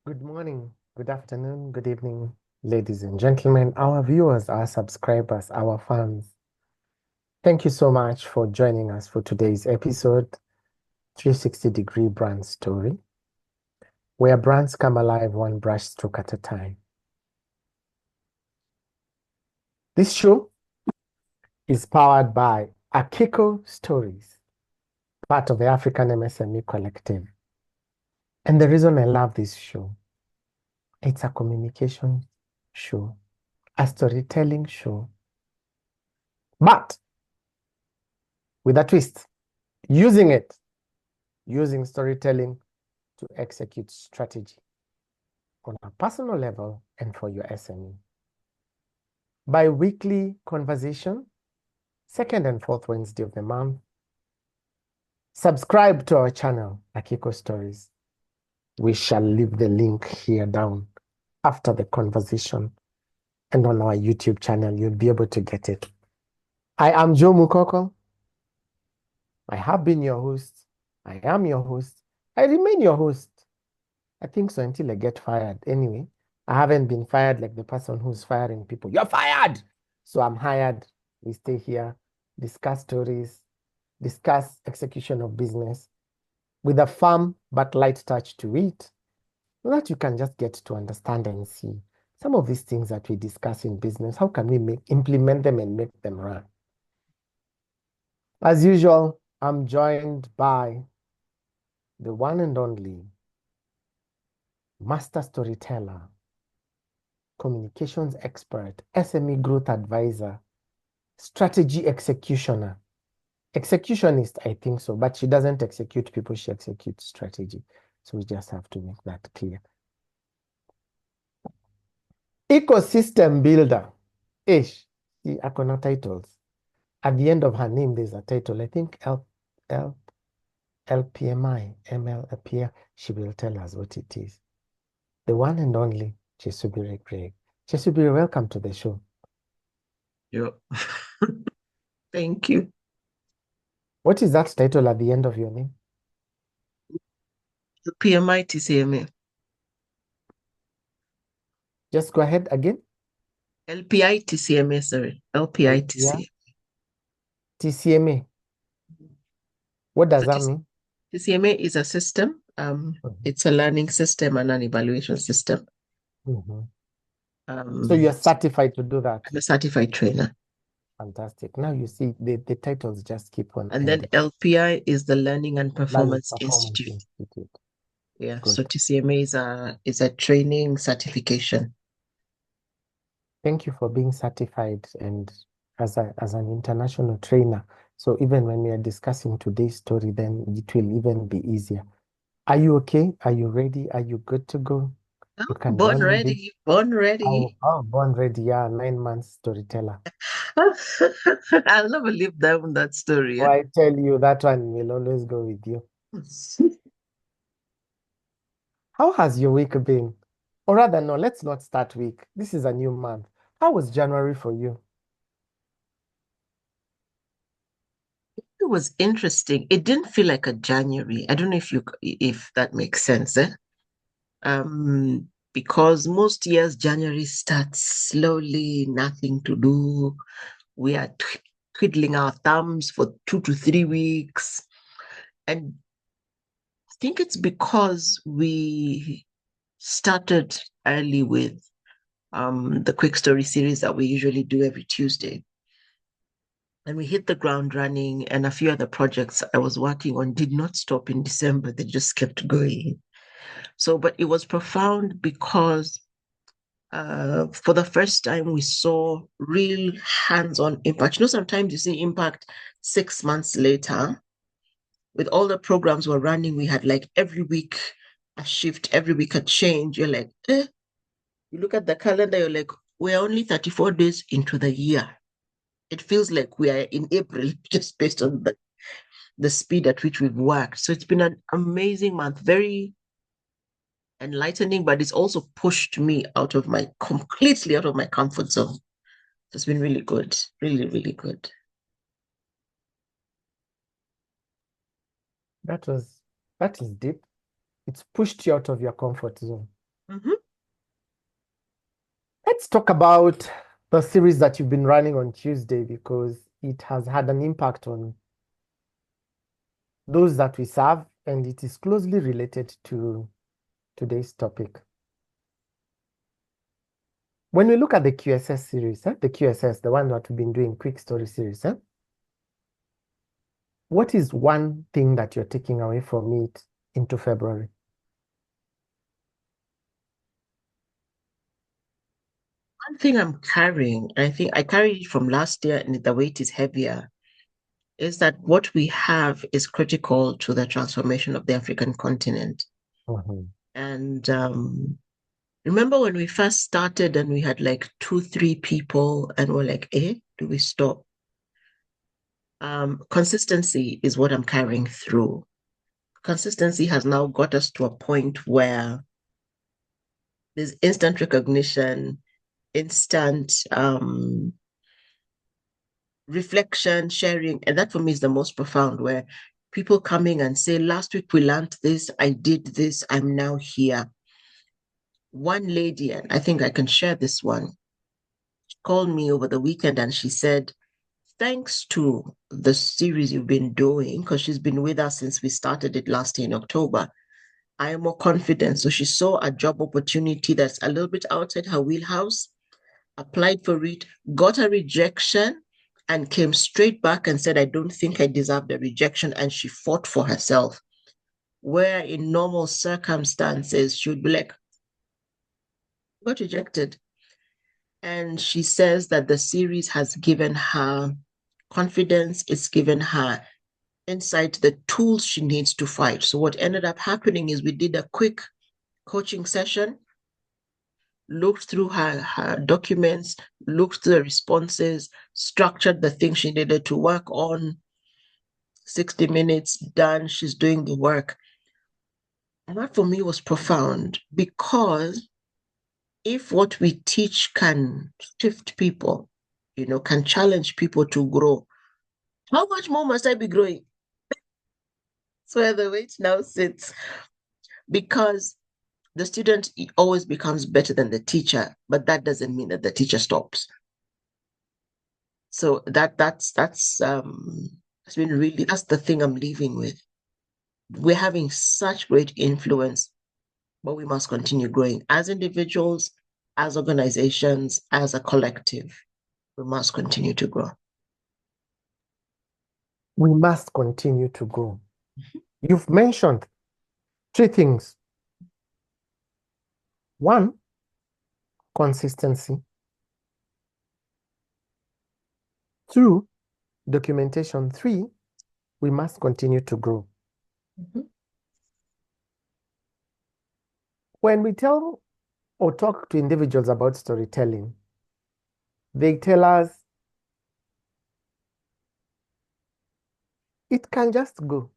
Good morning, good afternoon, good evening, ladies and gentlemen, our viewers, our subscribers, our fans. Thank you so much for joining us for today's episode, 360-degree brand story, where brands come alive one brush stroke at a time. This show is powered by Akiko Stories, part of the African MSME Collective. And the reason I love this show, it's a communication show, a storytelling show, but with a twist, using storytelling to execute strategy on a personal level and for your SME. Bi-weekly conversation, second and fourth Wednesday of the month. Subscribe to our channel, Akiko Stories. We shall leave the link here down after the conversation, and on our YouTube channel, you'll be able to get it. I am Joe Mukoko. I have been your host. I am your host. I remain your host. I think so until I get fired. Anyway, I haven't been fired like the person who's firing people. You're fired! So I'm hired. We stay here, discuss stories, discuss execution of business with a firm but light touch to it, so that you can just get to understand and see some of these things that we discuss in business. How can we implement them and make them run? As usual, I'm joined by the one and only master storyteller, communications expert, SME growth advisor, strategy executioner. Executionist, I think so, but she doesn't execute people, she executes strategy. So we just have to make that clear. Ecosystem builder. Ish. See, Akona titles. At the end of her name, there's a title. I think LPMI, ML. She will tell us what it is. The one and only Kyesubire Greg. Kyesubire, welcome to the show. Yo. Thank you. What is that title at the end of your name? The PMI TCMA. Just go ahead again. LPI TCMA, sorry. LPI TCMA. TCMA. What does So that mean? TCMA is a system. It's a learning system and an evaluation system. So you're certified to do that? I'm a certified trainer. Fantastic. Now you see the titles just keep on And ending. then LPI is the Learning and Performance Performance Institute. Institute. Yeah. Good. So TCMA is a training certification. Thank you for being certified and as an international trainer. So even when we are discussing today's story, then it will even be easier. Are you okay? Are you ready? Are you good to go? You can Born run with it. ready. Born ready. Born ready. Yeah, 9 months storyteller. I'll never live down that story. Oh, I tell you, that one will always go with you. How has your week been? Or rather, no, let's not start week. This is a new month. How was January for you? It was interesting. It didn't feel like a January. I don't know if that makes sense, eh? Because most years January starts slowly, nothing to do. We are twiddling our thumbs for 2 to 3 weeks. And I think it's because we started early with the quick story series that we usually do every Tuesday. And we hit the ground running, and a few other projects I was working on did not stop in December. They just kept going. So, but it was profound because for the first time, we saw real hands-on impact. You know, sometimes you see impact 6 months later. With all the programs we're running, we had like every week a shift, every week a change. You're like, eh. You look at the calendar, you're like, we're only 34 days into the year. It feels like we are in April just based on the speed at which we've worked. So it's been an amazing month, very enlightening, but it's also pushed me completely out of my comfort zone. It's been really good, really, really good. That is deep. It's pushed you out of your comfort zone. Mhm. Let's talk about the series that you've been running on Tuesday because it has had an impact on those that we serve and it is closely related to today's topic. When we look at the QSS series, the QSS, the one that we've been doing, quick story series, what is one thing that you're taking away from it into February? One thing I'm carrying, I think I carried it from last year and the weight is heavier, is that what we have is critical to the transformation of the African continent. Mhm. And remember when we first started and we had like 2, 3 people and we're like, do we stop? Consistency is what I'm carrying through. Consistency has now got us to a point where there's instant recognition, instant reflection, sharing. And that for me is the most profound, where people coming and say, last week we learned this, I did this, I'm now here. One lady, and I think I can share this one, called me over the weekend and she said, thanks to the series you've been doing, because she's been with us since we started it last year in October, I am more confident. So she saw a job opportunity that's a little bit outside her wheelhouse, applied for it, got a rejection, and came straight back and said, I don't think I deserve the rejection. And she fought for herself. Where in normal circumstances, she would be like, got rejected. And she says that the series has given her confidence, it's given her insight, the tools she needs to fight. So, what ended up happening is we did a quick coaching session, looked through her documents, looked through the responses, structured the things she needed to work on. 60 minutes done, she's doing the work. And that for me was profound because if what we teach can shift people, can challenge people to grow, how much more must I be growing? That's where the weight now sits. Because the student always becomes better than the teacher, but that doesn't mean that the teacher stops. So that's been really, that's the thing I'm leaving with. We're having such great influence, but we must continue growing as individuals, as organizations, as a collective. We must continue to grow. We must continue to grow. You've mentioned three things. One, consistency. Two, documentation. Three, we must continue to grow. Mhm. When we tell or talk to individuals about storytelling, they tell us it can just go.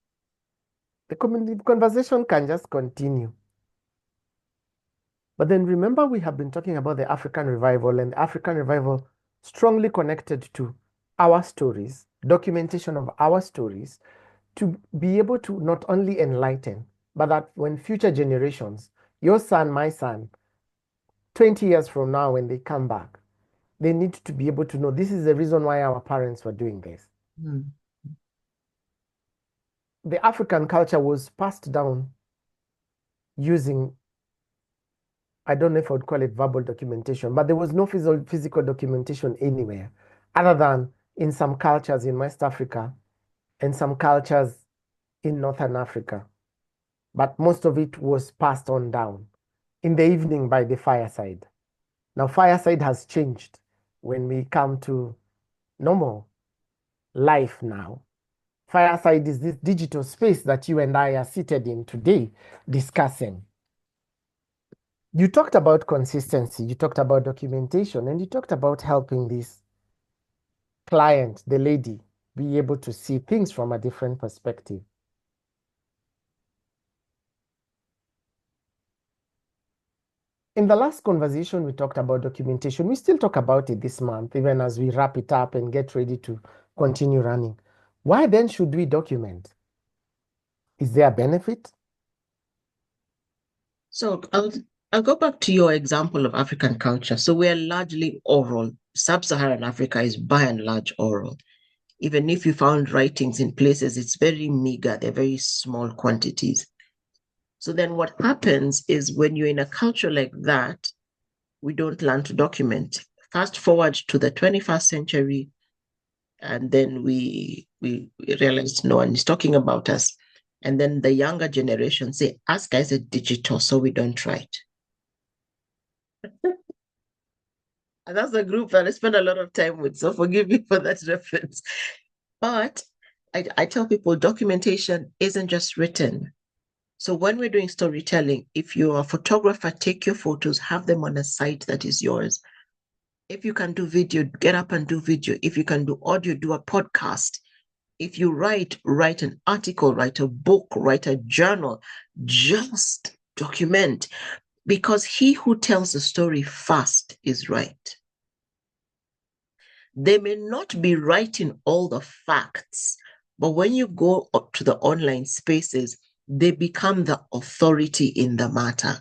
The conversation can just continue. But then remember, we have been talking about the African revival, and the African revival strongly connected to our stories, documentation of our stories, to be able to not only enlighten, but that when future generations, your son, my son, 20 years from now, when they come back, they need to be able to know this is the reason why our parents were doing this. Mm. The African culture was passed down using, I don't know if I would call it verbal documentation, but there was no physical documentation anywhere other than in some cultures in West Africa and some cultures in Northern Africa. But most of it was passed on down in the evening by the fireside. Now, fireside has changed when we come to normal life now. Fireside is this digital space that you and I are seated in today discussing. You talked about consistency, you talked about documentation, and you talked about helping this client, the lady, be able to see things from a different perspective. In the last conversation, we talked about documentation. We still talk about it this month, even as we wrap it up and get ready to continue running. Why then should we document? Is there a benefit? So I'll I'll go back to your example of African culture. So we're largely oral. Sub-Saharan Africa is by and large oral. Even if you found writings in places, it's very meager, they're very small quantities. So then what happens is when you're in a culture like that, we don't learn to document. Fast forward to the 21st century, and then we realized no one is talking about us. And then the younger generation say, us guys are digital, so we don't write. And that's a group that I spend a lot of time with, so forgive me for that reference. But I tell people documentation isn't just written. So when we're doing storytelling, if you're a photographer, take your photos, have them on a site that is yours. If you can do video, get up and do video. If you can do audio, do a podcast. If you write an article, write a book, write a journal, just document. Because he who tells the story first is right. They may not be writing all the facts, but when you go up to the online spaces, they become the authority in the matter.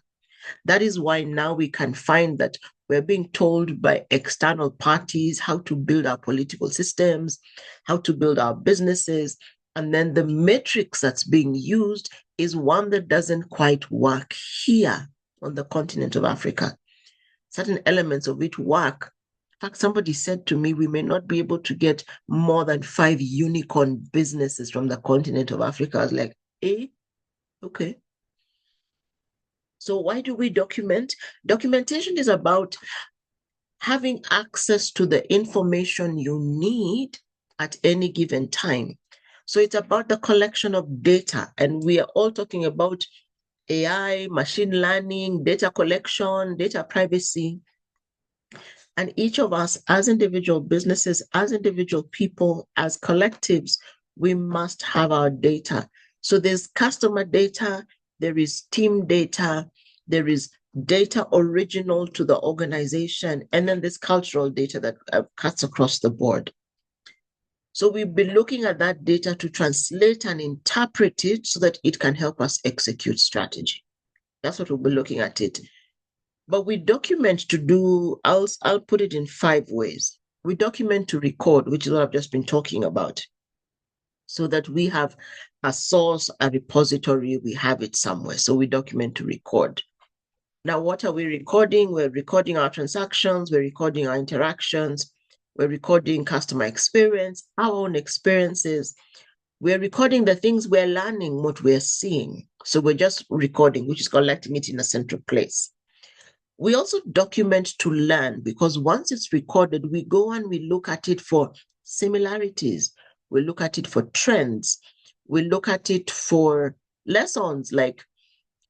That is why now we can find that we're being told by external parties how to build our political systems, how to build our businesses. And then the matrix that's being used is one that doesn't quite work here on the continent of Africa. Certain elements of it work. In fact, somebody said to me, we may not be able to get more than 5 unicorn businesses from the continent of Africa. I was like, okay. So why do we document? Documentation is about having access to the information you need at any given time. So it's about the collection of data. And we are all talking about AI, machine learning, data collection, data privacy. And each of us as individual businesses, as individual people, as collectives, we must have our data. So there's customer data, there is team data, there is data original to the organization, and then there's cultural data that cuts across the board. So we've been looking at that data to translate and interpret it so that it can help us execute strategy. That's what we'll be looking at it. But we document to do, I'll put it in 5 ways. We document to record, which is what I've just been talking about, so that we have a source, a repository, we have it somewhere. So we document to record. Now, what are we recording? We're recording our transactions, we're recording our interactions, we're recording customer experience, our own experiences. We're recording the things we're learning, what we're seeing. So we're just recording, which is collecting it in a central place. We also document to learn, because once it's recorded, we go and we look at it for similarities. We look at it for trends. We look at it for lessons, like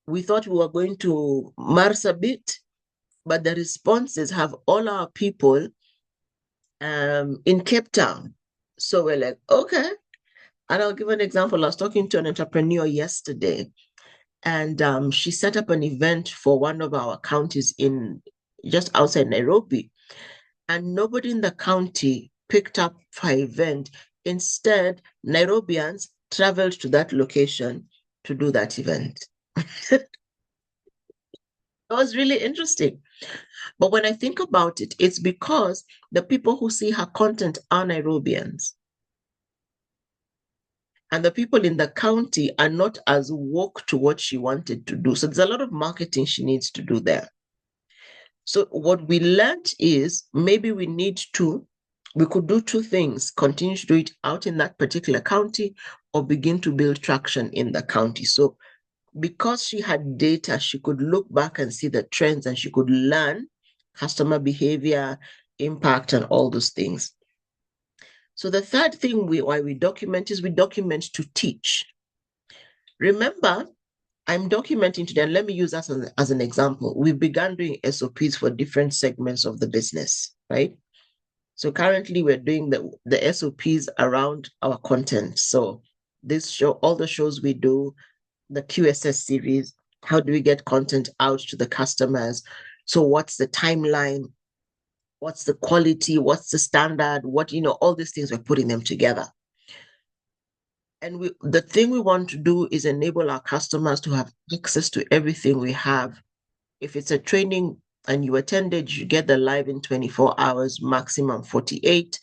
we thought we were going to Marsabit, but the responses have all our people in Cape Town. So we're like, okay. And I'll give an example. I was talking to an entrepreneur yesterday, and she set up an event for one of our counties in just outside Nairobi. And nobody in the county picked up her event. Instead, Nairobians traveled to that location to do that event. It was really interesting. But when I think about it, it's because the people who see her content are Nairobians. And the people in the county are not as woke to what she wanted to do. So there's a lot of marketing she needs to do there. So what we learned is maybe we could do 2 things: continue to do it out in that particular county, or begin to build traction in the county. So because she had data, she could look back and see the trends, and she could learn customer behavior, impact, and all those things. So the third thing why we document is we document to teach. Remember, I'm documenting today, and let me use that as an example. We've begun doing SOPs for different segments of the business, right? So currently we're doing the SOPs around our content. So this show, all the shows we do, the QSS series, how do we get content out to the customers? So what's the timeline? What's the quality? What's the standard? All these things, we're putting them together. And the thing we want to do is enable our customers to have access to everything we have If it's a training and you attended, you get the live in 24 hours, maximum 48.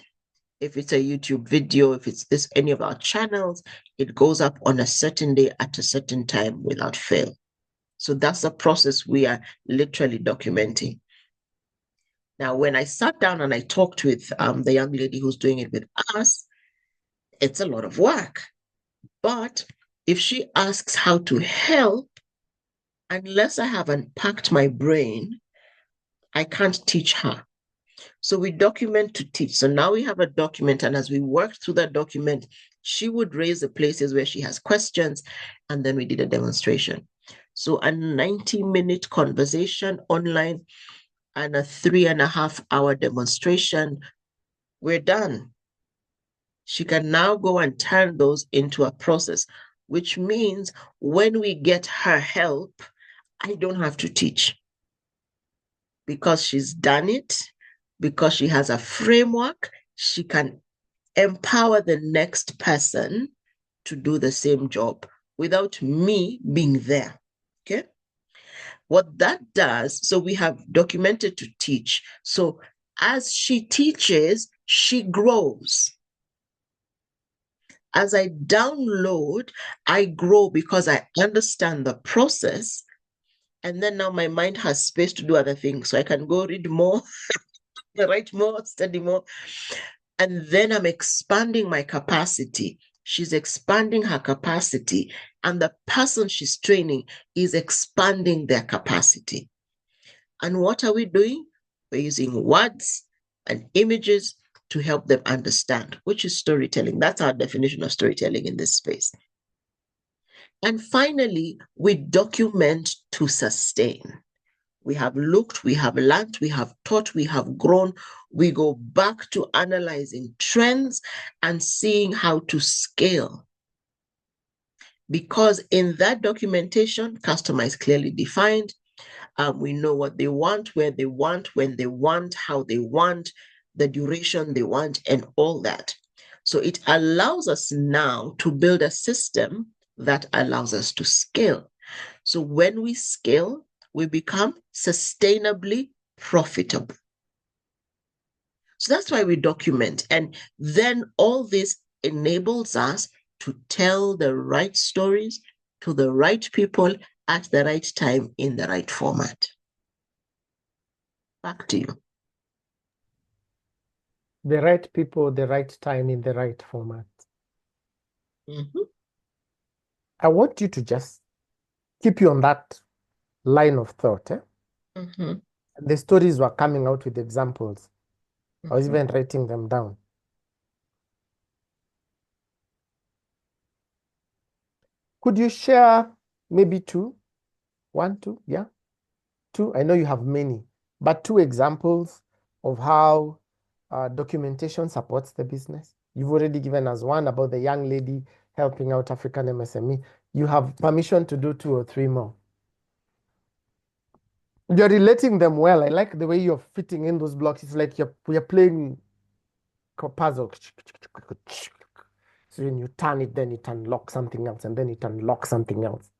If it's a YouTube video, if it's any of our channels, it goes up on a certain day at a certain time without fail. So that's the process we are literally documenting. Now, when I sat down and I talked with the young lady who's doing it with us, it's a lot of work. But if she asks how to help, unless I have unpacked my brain, I can't teach her. So we document to teach. So now we have a document, and as we worked through that document, she would raise the places where she has questions, and then we did a demonstration. So a 90-minute conversation online and a 3.5-hour demonstration, we're done. She can now go and turn those into a process, which means when we get her help, I don't have to teach because she's done it, because she has a framework, she can empower the next person to do the same job without me being there. Okay? What that does, so we have documented to teach. So as she teaches, she grows. As I download, I grow because I understand the process. And then now my mind has space to do other things. So I can go read more, write more, study more. And then I'm expanding my capacity. She's expanding her capacity. And the person she's training is expanding their capacity. And what are we doing? We're using words and images to help them understand, which is storytelling. That's our definition of storytelling in this space. And finally, we document to sustain. We have looked, we have learned, we have taught, we have grown. We go back to analyzing trends and seeing how to scale. Because in that documentation, customer is clearly defined. We know what they want, where they want, when they want, how they want, the duration they want, and all that. So it allows us now to build a system that allows us to scale. So when we scale, we become sustainably profitable. So that's why we document. And then all this enables us to tell the right stories to the right people at the right time in the right format. Back to you. The right people, the right time in the right format. Mm-hmm. I want you to just keep you on that line of thought. Mm-hmm. The stories were coming out with examples. I was Mm-hmm. even writing them down. Could you share maybe two? One, two, yeah? Two. I know you have many, but two examples of how documentation supports the business. You've already given us one about the young lady helping out African MSME. You have permission to do 2 or 3 more. You're relating them well. I like the way you're fitting in those blocks. It's like you're playing a puzzle. So when you turn it, then it unlocks something else, and then it unlocks something else.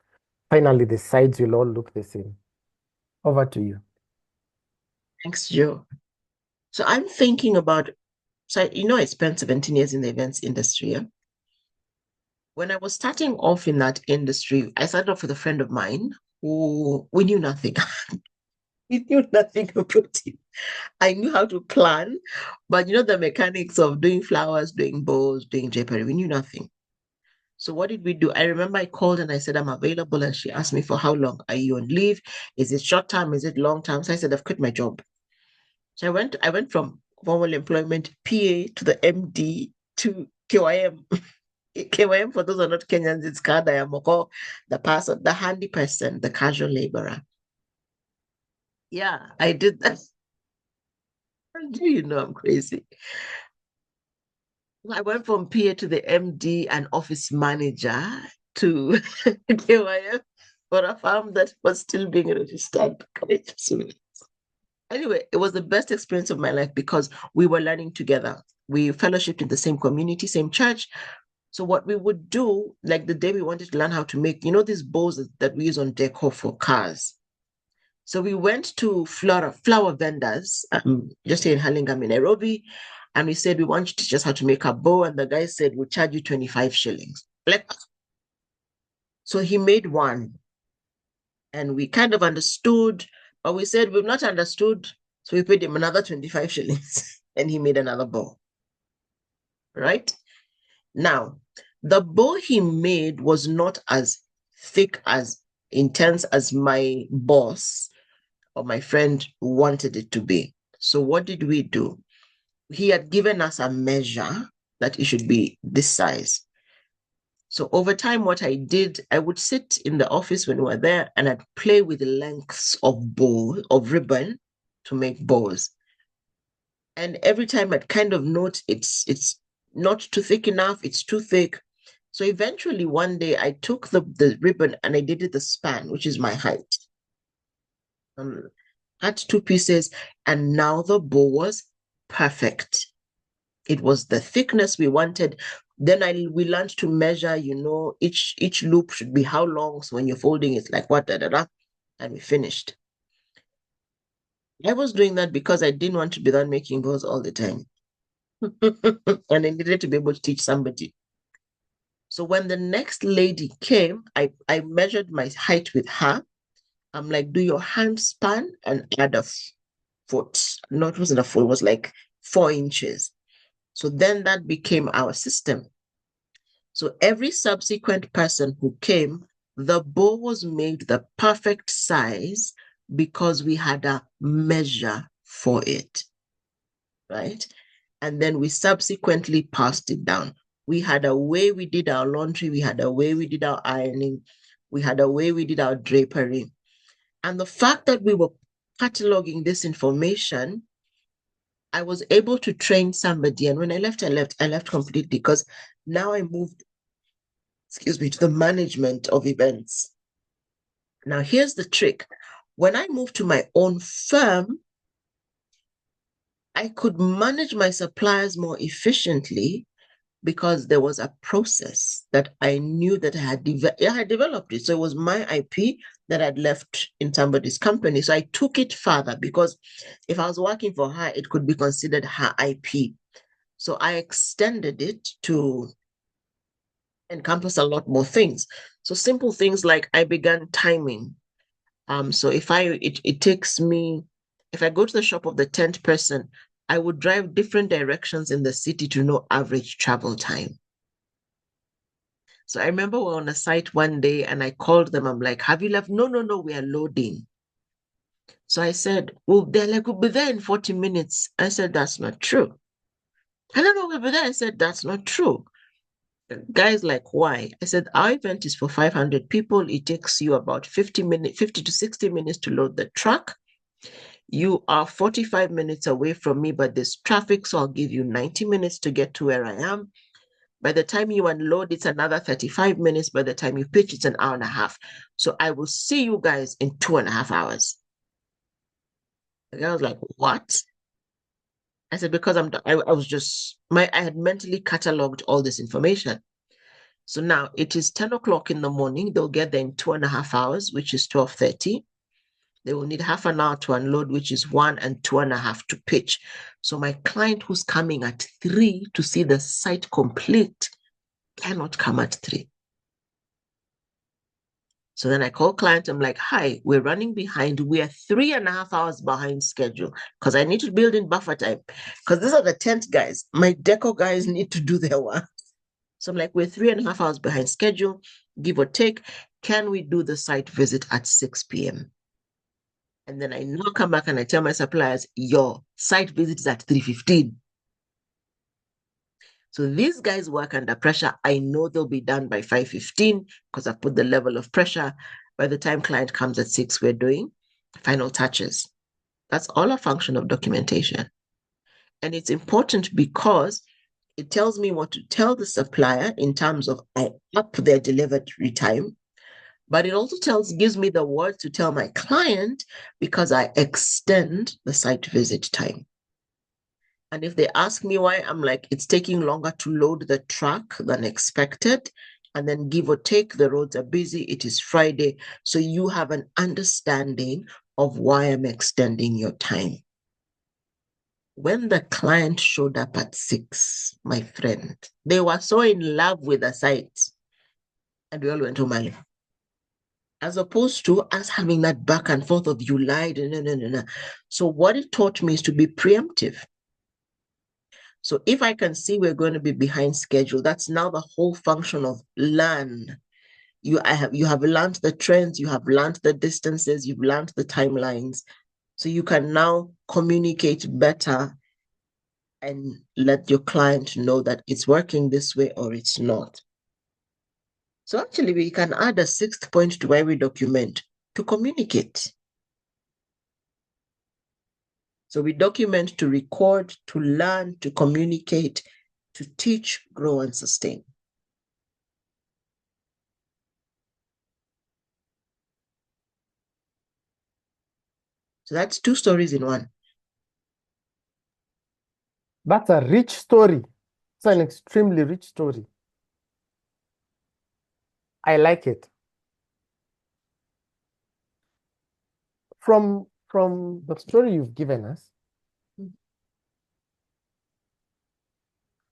Finally, the sides will all look the same. Over to you. Thanks, Joe. So I'm thinking about, so I spent 17 years in the events industry. Yeah? When I was starting off in that industry, I started off with a friend of mine who we knew nothing. We knew nothing about it. I knew how to plan, but the mechanics of doing flowers, doing bows, doing drapery, we knew nothing. So what did we do? I remember I called and I said, I'm available. And she asked me, for how long? Are you on leave? Is it short term? Is it long term? So I said, I've quit my job. So I went from formal employment PA to the MD to KYM. KYM, for those who are not Kenyans, it's Kada Mukoko, the person, the handy person, the casual laborer. Yeah, I did that. Do you know I'm crazy? I went from PA to the MD and office manager to KYM for a farm that was still being registered. Anyway, it was the best experience of my life because we were learning together. We fellowshipped in the same community, same church. So what we would do, like the day we wanted to learn how to make, these bows that we use on decor for cars. So we went to flower vendors, just here in Hurlingham in Nairobi, and we said, we want you to teach us how to make a bow. And the guy said, we'll charge you 25 shillings. So he made one, and we kind of understood, but we said, we've not understood. So we paid him another 25 shillings and he made another bow. Right? Now, the bow he made was not as thick, as intense as my boss or my friend wanted it to be. So what did we do? He had given us a measure that it should be this size. So over time, what I did, I would sit in the office when we were there and I'd play with lengths of ribbon to make bows. And every time I'd kind of note it's not too thick enough, it's too thick. So eventually one day I took the ribbon and I did it the span, which is my height. Had 2 pieces, and now the bow was perfect. It was the thickness we wanted. Then we learned to measure, each loop should be how long. So when you're folding, it's like what, and we finished. I was doing that because I didn't want to be done making bows all the time. And I needed to be able to teach somebody. So when the next lady came, I measured my height with her. I'm like, do your hand span and add a foot. No, it wasn't a foot, it was like 4 inches. So then that became our system. So every subsequent person who came, the bow was made the perfect size because we had a measure for it, right? And then we subsequently passed it down. We had a way we did our laundry. We had a way we did our ironing. We had a way we did our drapery. And the fact that we were cataloging this information, I was able to train somebody. And when I left completely, because now I moved, to the management of events. Now, here's the trick. When I moved to my own firm, I could manage my suppliers more efficiently because there was a process that I knew that I had developed it. So it was my IP that I'd left in somebody's company. So I took it further because if I was working for her, it could be considered her IP. So I extended it to encompass a lot more things. So simple things like I began timing. So if it takes me, if I go to the shop of the 10th person, I would drive different directions in the city to know average travel time. So I remember we were on a site one day and I called them. I'm like, have you left? No, we are loading. So I said, well, they're like, we'll be there in 40 minutes. I said, that's not true. I don't know, we'll be there. I said, that's not true. Guys, like, why? I said, our event is for 500 people. It takes you about 50 to 60 minutes to load the truck. You are 45 minutes away from me, but there's traffic, so I'll give you 90 minutes to get to where I am. By the time you unload, it's another 35 minutes. By the time you pitch, it's an hour and a half. So I will see you guys in 2.5 hours. The guy was like, what? I said, because I had mentally cataloged all this information. So now it is 10 o'clock in the morning. They'll get there in 2.5 hours, which is 12:30. They will need half an hour to unload, which is 1 and 2.5 to pitch. So my client who's coming at 3 to see the site complete cannot come at 3. So then I call client. I'm like, hi, we're running behind. We are 3.5 hours behind schedule because I need to build in buffer time because these are the tent guys. My deco guys need to do their work. So I'm like, we're 3.5 hours behind schedule, give or take. Can we do the site visit at 6 p.m.? And then I now come back and I tell my suppliers, your site visit is at 3:15. So these guys work under pressure. I know they'll be done by 5:15 because I put the level of pressure. By the time client comes at 6, we're doing final touches. That's all a function of documentation. And it's important because it tells me what to tell the supplier in terms of I up their delivery time. But it also gives me the word to tell my client because I extend the site visit time. And if they ask me why, I'm like, it's taking longer to load the truck than expected. And then give or take, the roads are busy. It is Friday. So you have an understanding of why I'm extending your time. When the client showed up at 6, my friend, they were so in love with the site, and we all went home early. As opposed to us having that back and forth of you lied, no. So what it taught me is to be preemptive. So if I can see we're going to be behind schedule, that's now the whole function of learn. You have learned the trends, you have learned the distances, you've learned the timelines. So you can now communicate better and let your client know that it's working this way or it's not. So actually, we can add a 6th point to every document to communicate. So we document to record, to learn, to communicate, to teach, grow, and sustain. So that's 2 stories in one. That's a rich story. It's an extremely rich story. I like it. From the story you've given us,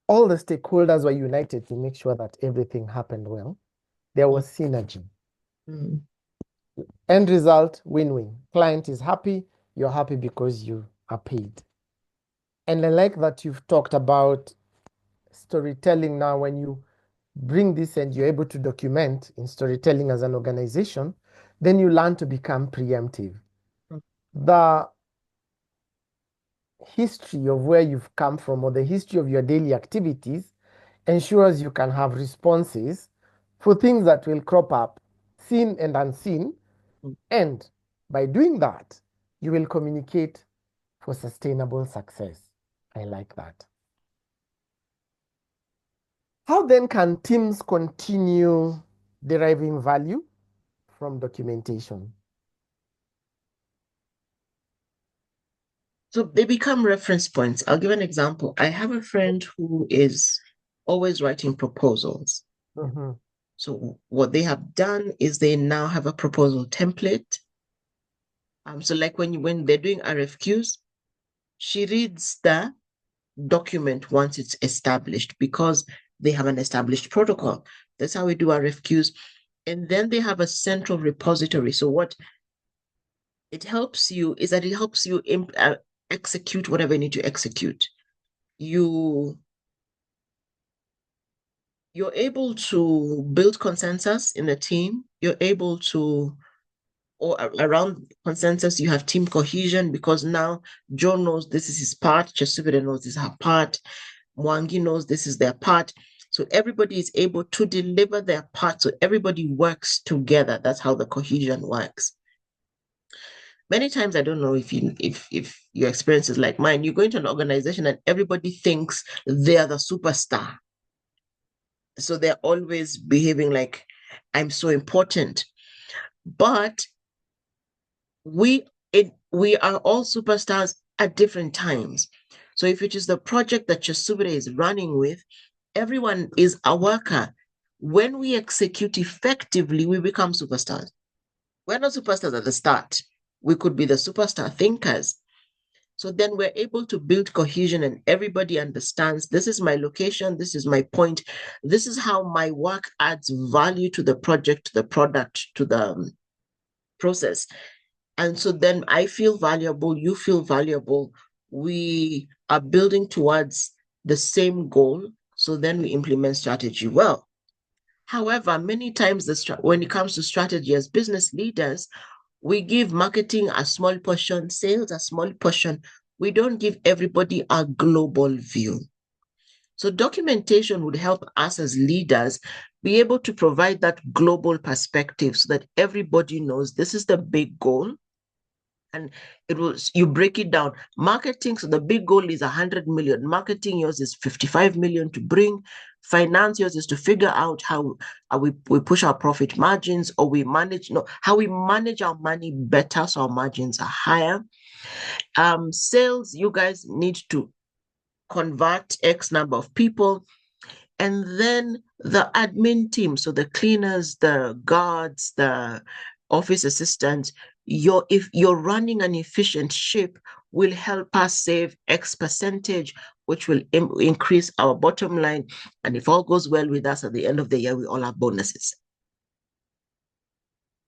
all the stakeholders were united to make sure that everything happened well. There was synergy. End result, win-win. Client is happy, you're happy because you are paid. And I like that you've talked about storytelling now. When you bring this and you're able to document in storytelling as an organization, then you learn to become preemptive. The history of where you've come from or the history of your daily activities ensures you can have responses for things that will crop up, seen and unseen. And by doing that, you will communicate for sustainable success. I like that. How then can teams continue deriving value from documentation? So they become reference points. I'll give an example. I have a friend who is always writing proposals. So what they have done is they now have a proposal template. So like when they're doing RFQs, she reads the document once it's established because they have an established protocol. That's how we do RFQs. And then they have a central repository. So what it helps you is that it helps you execute whatever you need to execute. You're able to build consensus in the team. You're able to, or around consensus, you have team cohesion because now Joe knows this is his part, Kyesubire knows this is her part, Mwangi knows this is their part. So everybody is able to deliver their part. So everybody works together. That's how the cohesion works. Many times, I don't know if your experience is like mine, you go into an organization and everybody thinks they're the superstar. So they're always behaving like, I'm so important. But we are all superstars at different times. So if it is the project that Kyesubire is running with, everyone is a worker. When we execute effectively, we become superstars. We're not superstars at the start. We could be the superstar thinkers. So then we're able to build cohesion and everybody understands this is my location, this is my point, this is how my work adds value to the project, to the product, to the process. And so then I feel valuable, you feel valuable. We are building towards the same goal. So then we implement strategy well. However, many times when it comes to strategy as business leaders, we give marketing a small portion, sales a small portion. We don't give everybody a global view. So documentation would help us as leaders be able to provide that global perspective so that everybody knows this is the big goal. And you break it down. Marketing, so the big goal is 100 million. Marketing, yours is 55 million to bring. Finance, yours is to figure out how we push our profit margins, or how we manage our money better so our margins are higher. Sales, you guys need to convert X number of people. And then the admin team, so the cleaners, the guards, the office assistants, if you're running an efficient ship, will help us save X percentage, which will increase our bottom line. And if all goes well with us at the end of the year, we all have bonuses.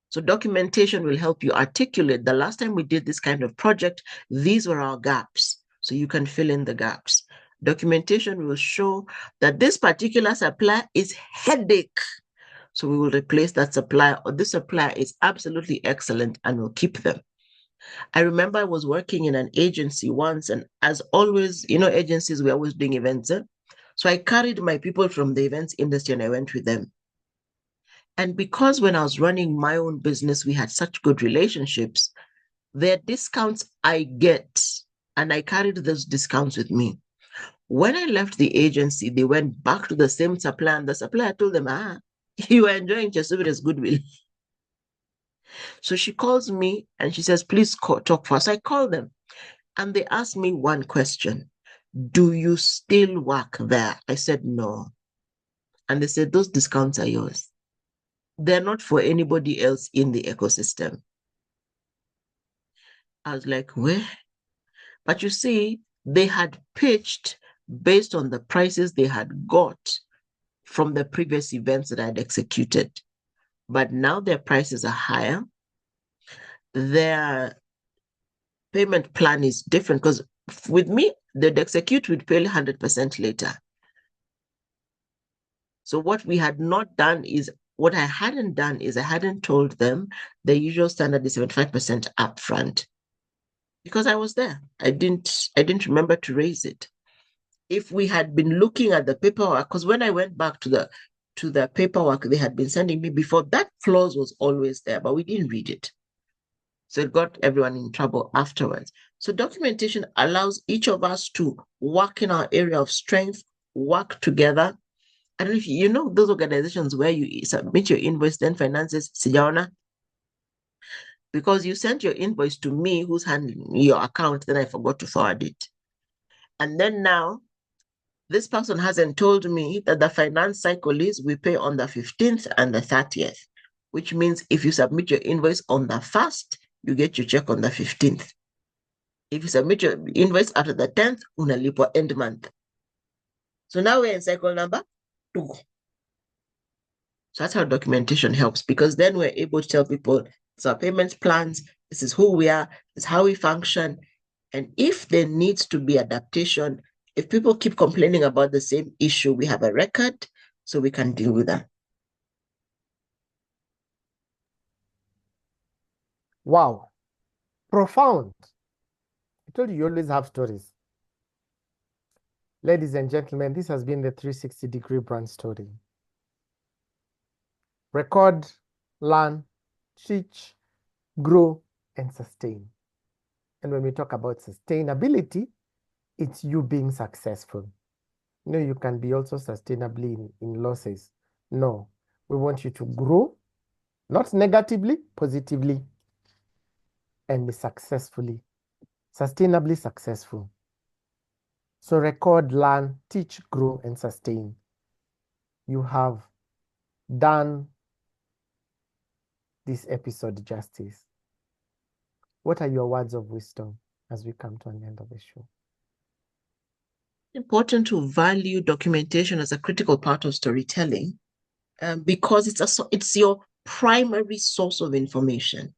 So documentation will help you articulate. The last time we did this kind of project, these were our gaps. So you can fill in the gaps. Documentation will show that this particular supply is headache. So we will replace that supplier, or this supplier is absolutely excellent and we'll keep them. I remember I was working in an agency once, and as always, agencies, we're always doing events. So I carried my people from the events industry and I went with them. And because when I was running my own business, we had such good relationships, their discounts I get, and I carried those discounts with me. When I left the agency, they went back to the same supplier, and the supplier told them, you are enjoying Kyesubires goodwill. So she calls me and she says, please talk for us. I call them and they asked me one question. Do you still work there? I said, no. And they said, those discounts are yours. They're not for anybody else in the ecosystem. I was like, where? But you see, they had pitched based on the prices they had got from the previous events that I had executed. But now their prices are higher. Their payment plan is different because with me, they'd execute with pay 100% later. So what we had not done is, what I hadn't done is I hadn't told them the usual standard is 75% upfront because I was there. I didn't remember to raise it. If we had been looking at the paperwork, because when I went back to the paperwork they had been sending me before, that clause was always there, but we didn't read it. So it got everyone in trouble afterwards. So documentation allows each of us to work in our area of strength, work together. I don't know if you know those organizations where you submit your invoice, then finances, sijaona, because you sent your invoice to me, who's handling your account, then I forgot to forward it. And then now, this person hasn't told me that the finance cycle is we pay on the 15th and the 30th, which means if you submit your invoice on the 1st, you get your check on the 15th. If you submit your invoice after the 10th, unalipwa end month. So now we're in cycle number 2. So that's how documentation helps, because then we're able to tell people, it's our payment plans, this is who we are, this is how we function. And if there needs to be adaptation, if people keep complaining about the same issue, we have a record so we can deal with that. Wow. Profound. I told you always have stories. Ladies and gentlemen, this has been the 360-degree brand story. Record, learn, teach, grow, and sustain. And when we talk about sustainability, it's you being successful. You can be also sustainably in losses. No, we want you to grow, not negatively, positively, and be successfully, sustainably successful. So record, learn, teach, grow, and sustain. You have done this episode justice. What are your words of wisdom as we come to an end of the show? Important to value documentation as a critical part of storytelling, because it's your primary source of information.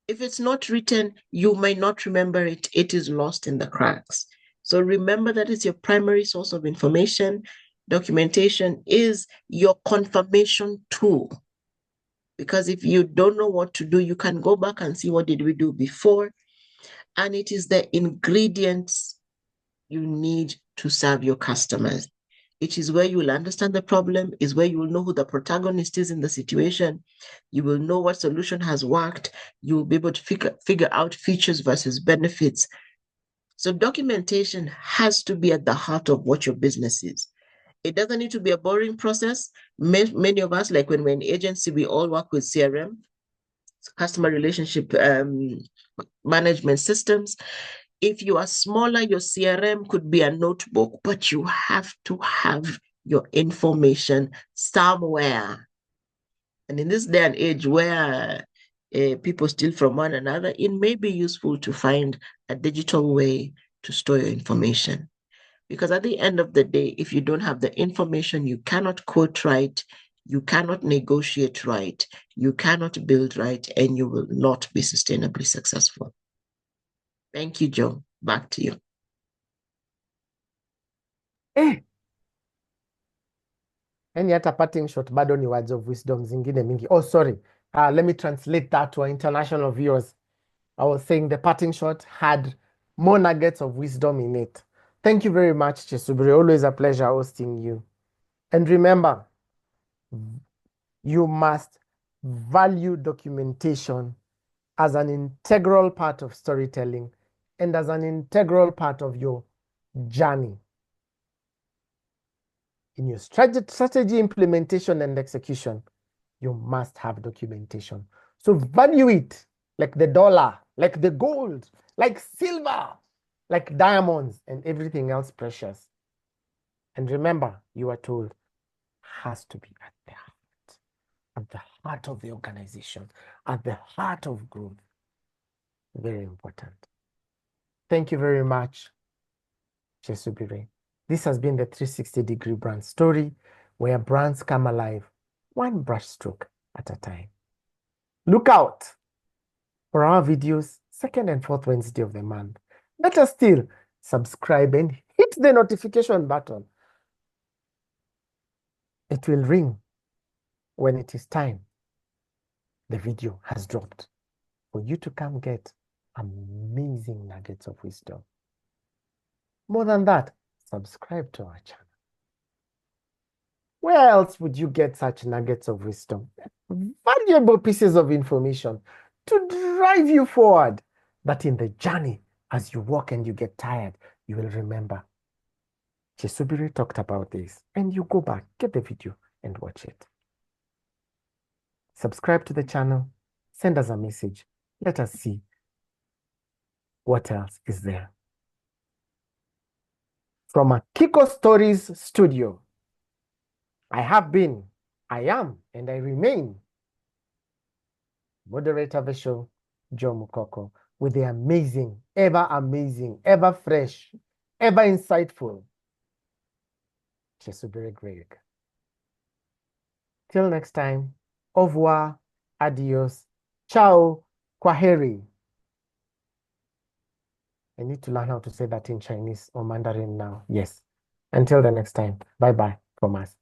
If it's not written, you may not remember it. It is lost in the cracks. So remember that it's your primary source of information. Documentation is your confirmation tool. Because if you don't know what to do, you can go back and see what did we do before. And it is the ingredients you need to serve your customers. It is where you will understand the problem, is where you will know who the protagonist is in the situation. You will know what solution has worked. You will be able to figure out features versus benefits. So documentation has to be at the heart of what your business is. It doesn't need to be a boring process. Many of us, like when we're in agency, we all work with CRM, customer relationship management systems. If you are smaller, your CRM could be a notebook, but you have to have your information somewhere. And in this day and age where people steal from one another, it may be useful to find a digital way to store your information. Because at the end of the day, if you don't have the information, you cannot quote right, you cannot negotiate right, you cannot build right, and you will not be sustainably successful. Thank you, Joe. Back to you. Any hata parting shot bado ni words of wisdom zingine mingi. Oh, sorry. Let me translate that to our international viewers. I was saying the parting shot had more nuggets of wisdom in it. Thank you very much, Kyesubire. Always a pleasure hosting you. And remember, you must value documentation as an integral part of storytelling and as an integral part of your journey. In your strategy implementation and execution, you must have documentation. So value it like the dollar, like the gold, like silver, like diamonds and everything else precious. And remember, you are told, has to be at the heart of the organization, at the heart of growth. Very important. Thank you very much, Kyesubire. This has been the 360-degree brand story, where brands come alive, one brushstroke at a time. Look out for our videos, second and fourth Wednesday of the month. Better still, subscribe and hit the notification button. It will ring when it is time the video has dropped for you to come get amazing nuggets of wisdom. More than that, subscribe to our channel. Where else would you get such nuggets of wisdom? Valuable pieces of information to drive you forward. That in the journey, as you walk and you get tired, you will remember. Kyesubire talked about this. And you go back, get the video and watch it. Subscribe to the channel. Send us a message. Let us see what else is there. From a Kiko Stories studio, I have been, I am, and I remain moderator of the show, Joe Mukoko, with the amazing, ever fresh, ever insightful Kyesubire Greg. Till next time, au revoir, adios, ciao, kwaheri. I need to learn how to say that in Chinese or Mandarin now. Yes. Until the next time, bye-bye from us.